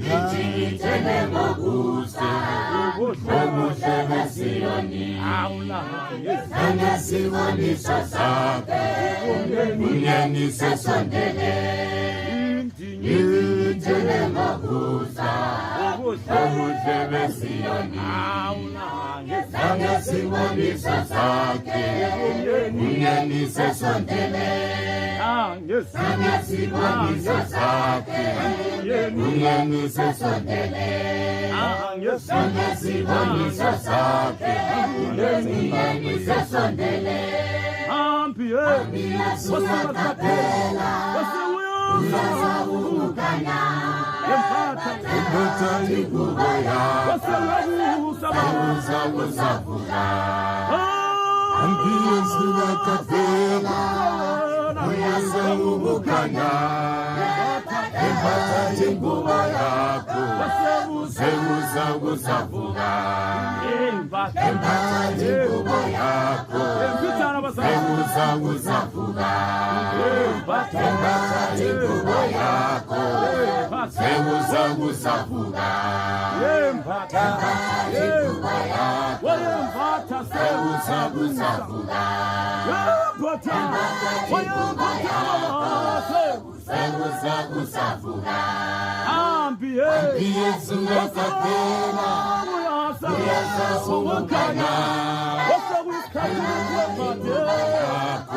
Nijitele mogusa Omuhle besiyoni Nane siwoni sasake Unyeni sesondele Nijitele mogusa Omuhle besiyoni Nane siwoni sasake Unyeni sesondele Nane siwoni sasake Unyeni sesondele Nane siwoni sasake Unyeni sesondele Ambia suya kapela Uyaza umukanya Empata ikubaya Uza uzavuga Ambia suya kapela Uyaza umukanya Empata ikubaya Uza uzavuga Empata ikubaya Uza uzavuga Empata ikubaya Uza uzavuga Empata ikubaya Uza uzavuga Uza uzavuga Ambie sunakatela Uyaza umukanya Empata ikubaya